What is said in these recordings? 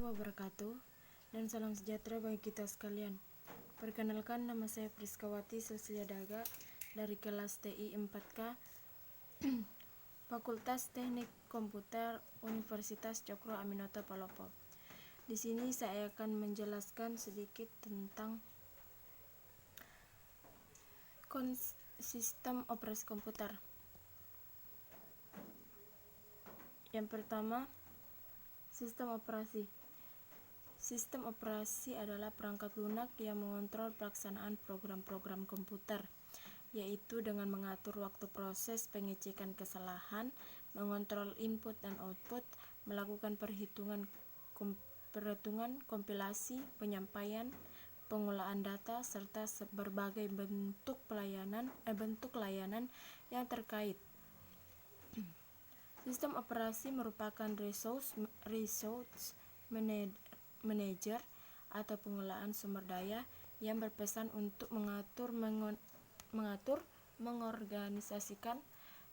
wabarakatuh, dan salam sejahtera bagi kita sekalian. Perkenalkan, nama saya Priskawati Sosilia Daga dari kelas TI 4K Fakultas Teknik Komputer Universitas Cokro Aminoto Palopo. Di sini saya akan menjelaskan sedikit tentang sistem operasi komputer. Yang pertama, sistem operasi. Sistem operasi adalah perangkat lunak yang mengontrol pelaksanaan program-program komputer, yaitu dengan mengatur waktu proses, pengecekan kesalahan, mengontrol input dan output, melakukan perhitungan, kompilasi, penyampaian, pengolahan data, serta berbagai bentuk layanan yang terkait. Sistem operasi merupakan resource manager atau pengelolaan sumber daya yang berpesan untuk mengatur, mengorganisasikan,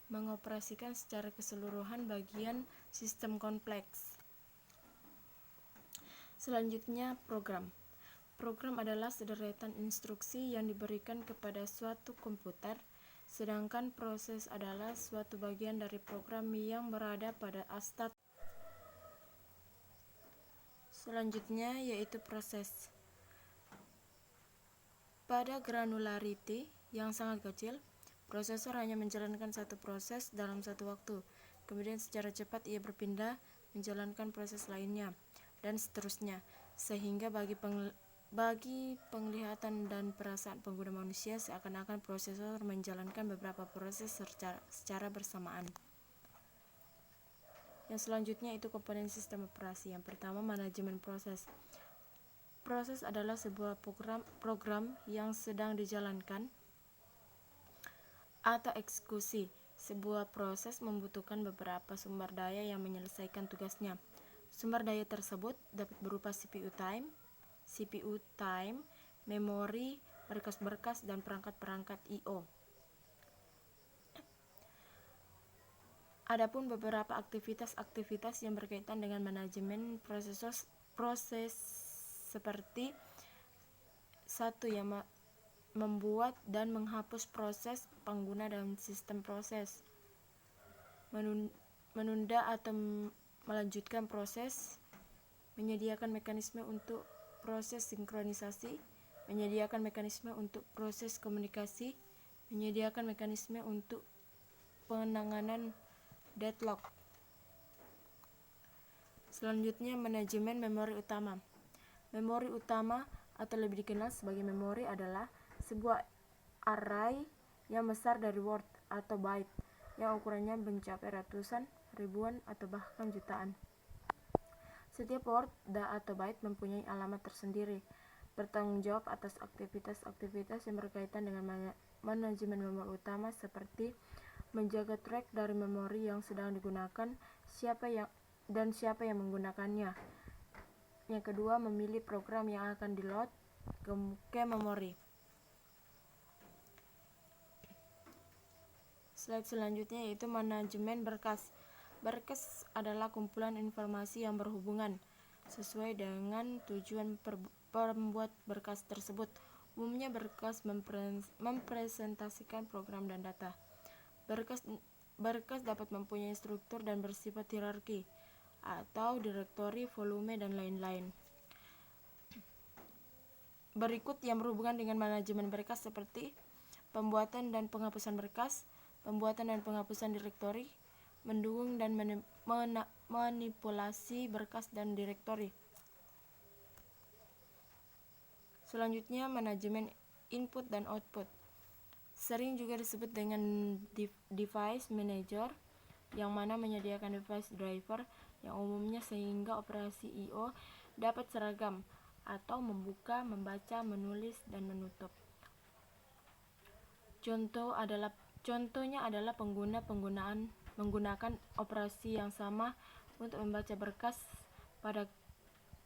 mengoperasikan secara keseluruhan bagian sistem kompleks. Selanjutnya, program. Program adalah sederetan instruksi yang diberikan kepada suatu komputer, sedangkan proses adalah suatu bagian dari program yang berada pada start. Selanjutnya yaitu proses. Pada granularity yang sangat kecil, prosesor hanya menjalankan satu proses dalam satu waktu. Kemudian secara cepat ia berpindah menjalankan proses lainnya, dan seterusnya. Sehingga bagi penglihatan dan perasaan pengguna manusia, seakan-akan prosesor menjalankan beberapa proses secara bersamaan. Yang selanjutnya itu komponen sistem operasi. Yang pertama, manajemen proses. Proses adalah sebuah program yang sedang dijalankan atau eksekusi. Sebuah proses membutuhkan beberapa sumber daya yang menyelesaikan tugasnya. Sumber daya tersebut dapat berupa CPU time, memori, berkas-berkas, dan perangkat-perangkat I/O. Adapun beberapa aktivitas yang berkaitan dengan manajemen proses seperti 1. Yang membuat dan menghapus proses pengguna dalam sistem proses, menunda atau melanjutkan proses, menyediakan mekanisme untuk proses sinkronisasi, menyediakan mekanisme untuk proses komunikasi, menyediakan mekanisme untuk penanganan deadlock. Selanjutnya, manajemen memori utama. Memori utama atau lebih dikenal sebagai memori adalah sebuah array yang besar dari word atau byte yang ukurannya mencapai ratusan, ribuan, atau bahkan jutaan. Setiap word atau byte mempunyai alamat tersendiri, bertanggung jawab atas aktivitas yang berkaitan dengan manajemen memori utama, seperti menjaga track dari memori yang sedang digunakan, siapa yang menggunakannya. Yang kedua, memilih program yang akan di-load ke memori. Slide selanjutnya yaitu manajemen berkas. Berkas adalah kumpulan informasi yang berhubungan sesuai dengan tujuan pembuat berkas tersebut. Umumnya berkas mempresentasikan program dan data. Berkas dapat mempunyai struktur dan bersifat hierarki atau direktori, volume, dan lain-lain. Berikut yang berhubungan dengan manajemen berkas seperti pembuatan dan penghapusan berkas, pembuatan dan penghapusan direktori, mendukung dan manipulasi berkas dan direktori. Selanjutnya, manajemen input dan output. Sering juga disebut dengan device manager, yang mana menyediakan device driver yang umumnya sehingga operasi I/O dapat seragam atau membuka, membaca, menulis, dan menutup. Contohnya adalah menggunakan operasi yang sama untuk membaca berkas pada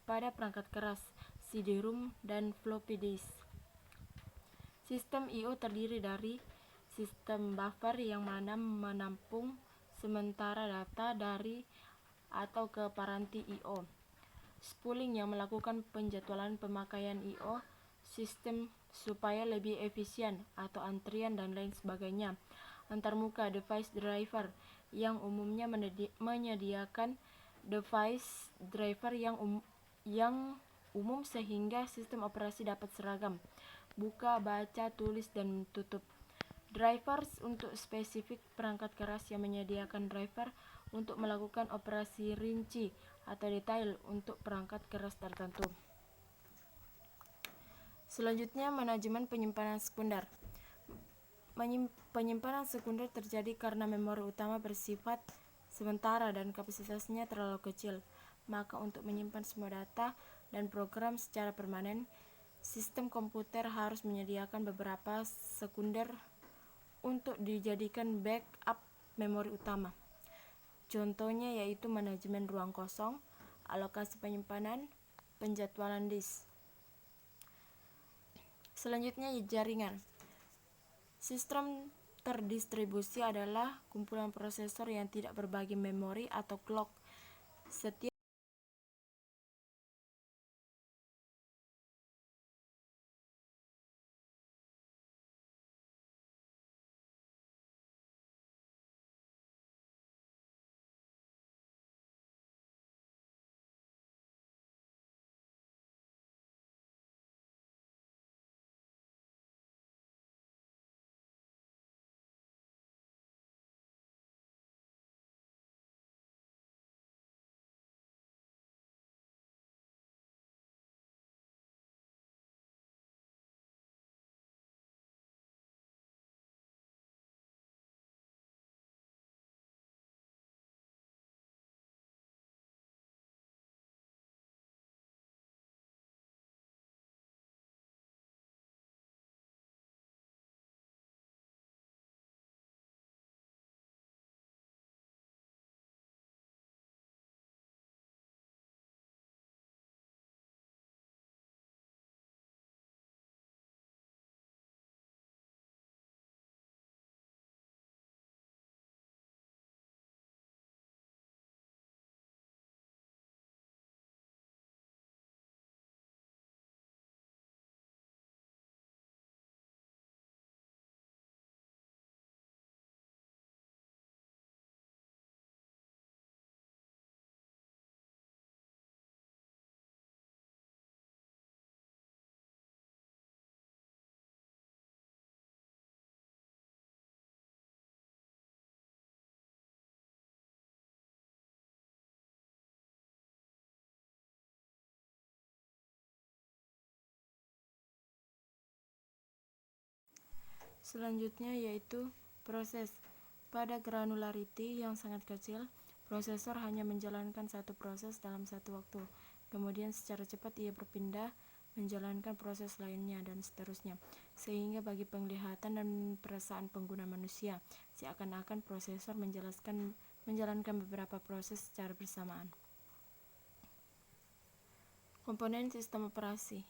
perangkat keras, CD-ROM, dan floppy disk. Sistem I/O terdiri dari sistem buffer yang mana menampung sementara data dari atau ke paranti I/O. spooling yang melakukan penjadwalan pemakaian I/O sistem supaya lebih efisien atau antrian dan lain sebagainya. Antarmuka device driver yang umumnya menyediakan device driver yang umum sehingga sistem operasi dapat seragam, buka, baca, tulis, dan tutup. Drivers untuk spesifik perangkat keras yang menyediakan driver untuk melakukan operasi rinci atau detail untuk perangkat keras tertentu. Selanjutnya, manajemen penyimpanan sekunder. Penyimpanan sekunder terjadi karena memori utama bersifat sementara dan kapasitasnya terlalu kecil. Maka untuk menyimpan semua data dan program secara permanen, sistem komputer harus menyediakan beberapa sekunder untuk dijadikan backup memori utama. Contohnya yaitu manajemen ruang kosong, alokasi penyimpanan, penjadwalan disk. Selanjutnya, jaringan. Sistem terdistribusi adalah kumpulan prosesor yang tidak berbagi memori atau clock. Setiap selanjutnya yaitu proses. Pada granularity yang sangat kecil, prosesor hanya menjalankan satu proses dalam satu waktu. Kemudian secara cepat ia berpindah menjalankan proses lainnya dan seterusnya. Sehingga bagi penglihatan dan perasaan pengguna manusia, seakan-akan prosesor menjalankan beberapa proses secara bersamaan. Komponen sistem operasi.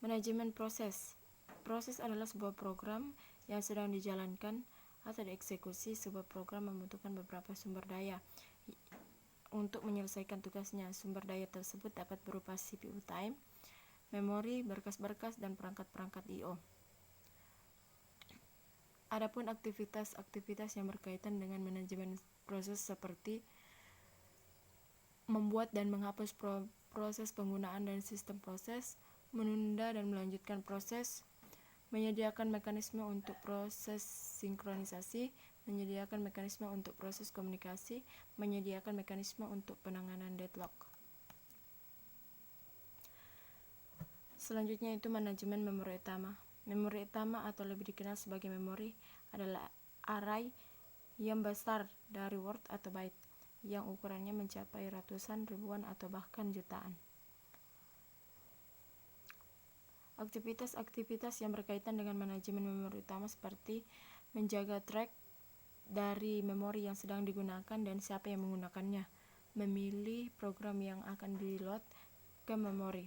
Manajemen proses. Proses adalah sebuah program yang sedang dijalankan atau dieksekusi. Sebuah program membutuhkan beberapa sumber daya untuk menyelesaikan tugasnya. Sumber daya tersebut dapat berupa CPU time, memori, berkas-berkas, dan perangkat-perangkat I/O. Adapun aktivitas-aktivitas yang berkaitan dengan manajemen proses seperti membuat dan menghapus proses penggunaan dan sistem proses, menunda dan melanjutkan proses, menyediakan mekanisme untuk proses sinkronisasi, menyediakan mekanisme untuk proses komunikasi, menyediakan mekanisme untuk penanganan deadlock. Selanjutnya itu manajemen memori utama. Memori utama atau lebih dikenal sebagai memori adalah array yang besar dari word atau byte yang ukurannya mencapai ratusan, ribuan, atau bahkan jutaan. Aktivitas-aktivitas yang berkaitan dengan manajemen memori utama seperti menjaga track dari memori yang sedang digunakan dan siapa yang menggunakannya, memilih program yang akan di-load ke memori.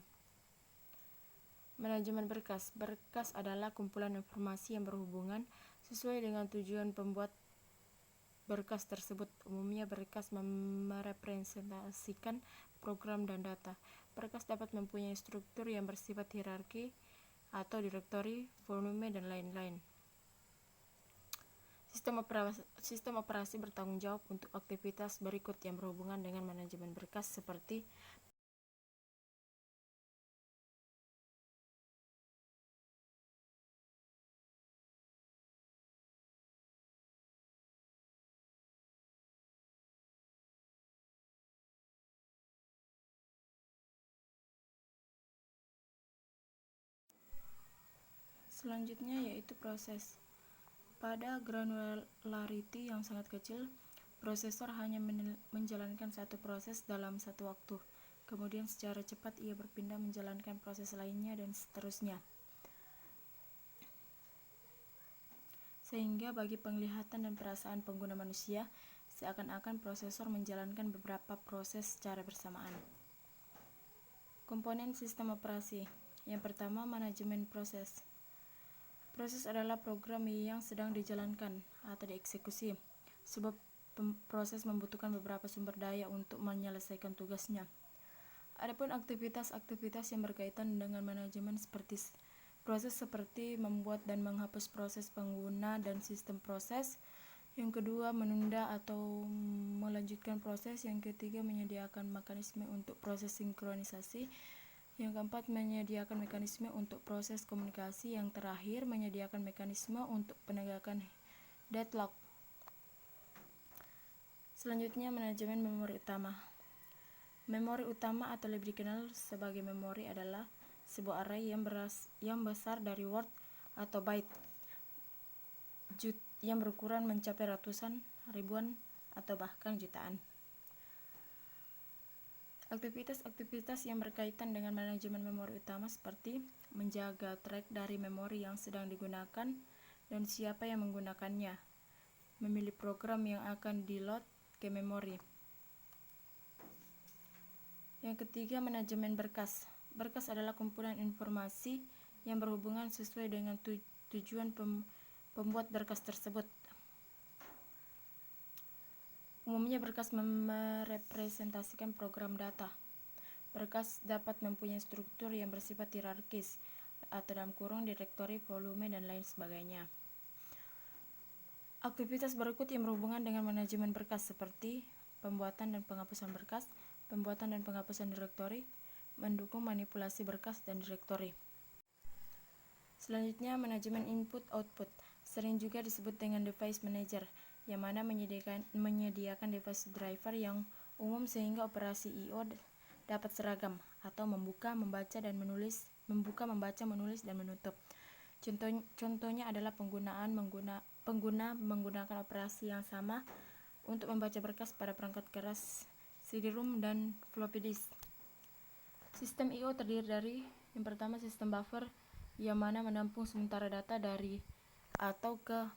Manajemen berkas. Berkas adalah kumpulan informasi yang berhubungan sesuai dengan tujuan pembuat berkas tersebut. Umumnya berkas merepresentasikan program dan data. Berkas dapat mempunyai struktur yang bersifat hierarki atau direktori, volume, dan lain-lain. Sistem operasi bertanggung jawab untuk aktivitas berikut yang berhubungan dengan manajemen berkas seperti selanjutnya yaitu proses. Pada granularity yang sangat kecil, prosesor hanya menjalankan satu proses dalam satu waktu. Kemudian secara cepat ia berpindah menjalankan proses lainnya dan seterusnya. Sehingga bagi penglihatan dan perasaan pengguna manusia, seakan-akan prosesor menjalankan beberapa proses secara bersamaan. Komponen sistem operasi. Yang pertama, manajemen proses. Proses adalah program yang sedang dijalankan atau dieksekusi. Sebab proses membutuhkan beberapa sumber daya untuk menyelesaikan tugasnya. Adapun aktivitas-aktivitas yang berkaitan dengan manajemen proses seperti membuat dan menghapus proses pengguna dan sistem proses. Yang kedua, menunda atau melanjutkan proses. Yang ketiga, menyediakan mekanisme untuk proses sinkronisasi. Yang keempat, menyediakan mekanisme untuk proses komunikasi. Yang terakhir, menyediakan mekanisme untuk penegakan deadlock. Selanjutnya, manajemen memori utama. Memori utama atau lebih dikenal sebagai memori adalah sebuah array yang besar dari word atau byte yang berukuran mencapai ratusan, ribuan, atau bahkan jutaan. Aktivitas-aktivitas yang berkaitan dengan manajemen memori utama seperti menjaga track dari memori yang sedang digunakan dan siapa yang menggunakannya, memilih program yang akan di-load ke memori. Yang ketiga, manajemen berkas. Berkas adalah kumpulan informasi yang berhubungan sesuai dengan tujuan pembuat berkas tersebut. Umumnya berkas merepresentasikan program data. Berkas dapat mempunyai struktur yang bersifat hierarkis atau dalam kurung direktori, volume, dan lain sebagainya. Aktivitas berikut yang berhubungan dengan manajemen berkas seperti pembuatan dan penghapusan berkas, pembuatan dan penghapusan direktori, mendukung manipulasi berkas dan direktori. Selanjutnya, manajemen input-output, sering juga disebut dengan device manager, yang mana menyediakan device driver yang umum sehingga operasi I/O dapat seragam atau membuka, membaca, menulis, dan menutup. Contohnya adalah pengguna menggunakan operasi yang sama untuk membaca berkas pada perangkat keras CD-ROM dan floppy disk. Sistem I/O terdiri dari yang pertama sistem buffer yang mana menampung sementara data dari atau ke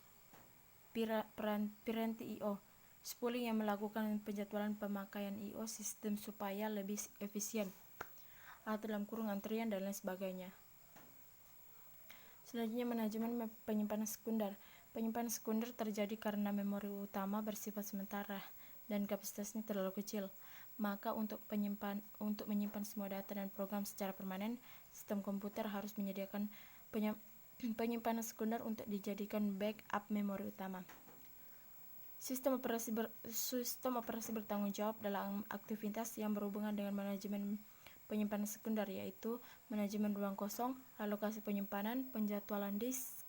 piranti I/O. Spooling yang melakukan penjadwalan pemakaian I/O sistem supaya lebih efisien atau dalam kurung antrian dan lain sebagainya. Selanjutnya, manajemen penyimpanan sekunder. Penyimpanan sekunder terjadi karena memori utama bersifat sementara dan kapasitasnya terlalu kecil. Maka untuk menyimpan semua data dan program secara permanen, sistem komputer harus menyediakan penyimpanan sekunder untuk dijadikan backup memori utama. Sistem operasi bertanggung jawab dalam aktivitas yang berhubungan dengan manajemen penyimpanan sekunder, yaitu manajemen ruang kosong, alokasi penyimpanan, penjadwalan disk,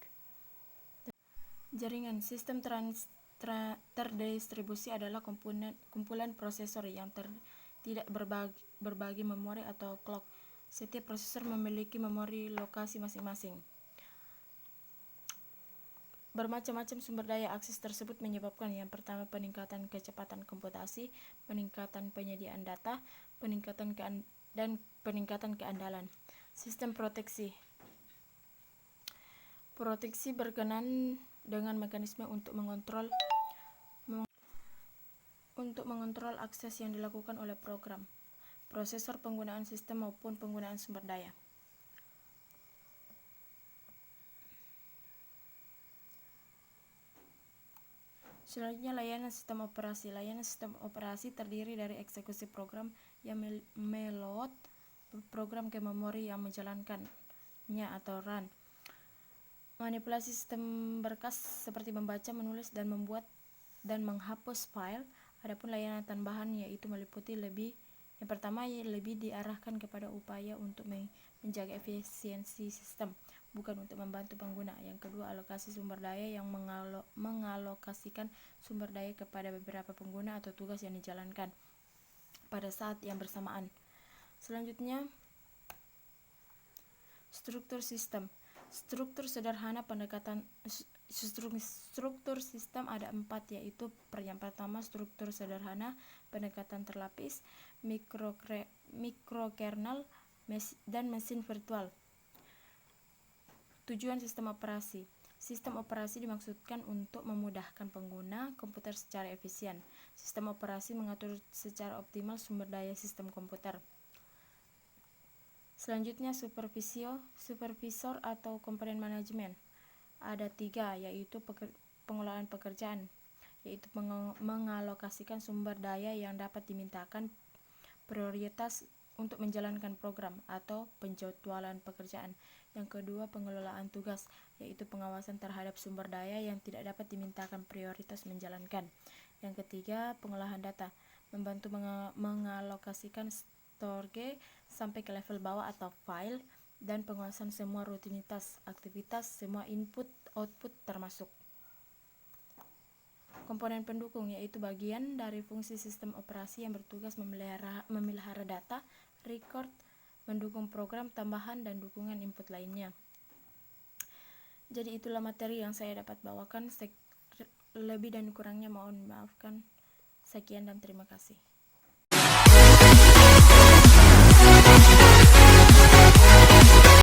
jaringan. Sistem terdistribusi adalah kumpulan prosesor yang tidak berbagi memori atau clock. Setiap prosesor memiliki memori lokasi masing-masing. Bermacam-macam sumber daya akses tersebut menyebabkan yang pertama peningkatan kecepatan komputasi, peningkatan penyediaan data, peningkatan keandalan. Sistem proteksi. Proteksi berkenaan dengan mekanisme untuk mengontrol akses yang dilakukan oleh program, prosesor, penggunaan sistem maupun penggunaan sumber daya. Selanjutnya, layanan sistem operasi. Layanan sistem operasi terdiri dari eksekusi program yang meload program ke memori yang menjalankannya atau run. Manipulasi sistem berkas seperti membaca, menulis, dan membuat dan menghapus file. Adapun layanan tambahan yaitu meliputi yang pertama lebih diarahkan kepada upaya untuk menjaga efisiensi sistem, bukan untuk membantu pengguna. Yang kedua, alokasi sumber daya yang mengalokasikan sumber daya kepada beberapa pengguna atau tugas yang dijalankan pada saat yang bersamaan. Selanjutnya, struktur sistem. Struktur sederhana pendekatan struktur sistem ada 4, yaitu yang pertama struktur sederhana pendekatan terlapis, mikrokernel, dan mesin virtual. Tujuan sistem operasi. Sistem operasi dimaksudkan untuk memudahkan pengguna komputer secara efisien. Sistem operasi mengatur secara optimal sumber daya sistem komputer. Selanjutnya, supervisor atau komponen manajemen. Ada 3, yaitu pengelolaan pekerjaan, yaitu mengalokasikan sumber daya yang dapat dimintakan prioritas untuk menjalankan program atau penjadwalan pekerjaan. Yang kedua, pengelolaan tugas, yaitu pengawasan terhadap sumber daya yang tidak dapat dimintakan prioritas menjalankan. Yang ketiga, pengolahan data, membantu mengalokasikan storage sampai ke level bawah atau file, dan penguasaan semua rutinitas aktivitas, semua input output termasuk. Komponen pendukung, yaitu bagian dari fungsi sistem operasi yang bertugas memelihara data, record, mendukung program tambahan, dan dukungan input lainnya. Jadi itulah materi yang saya dapat bawakan. Lebih dan kurangnya mohon maafkan. Sekian dan terima kasih.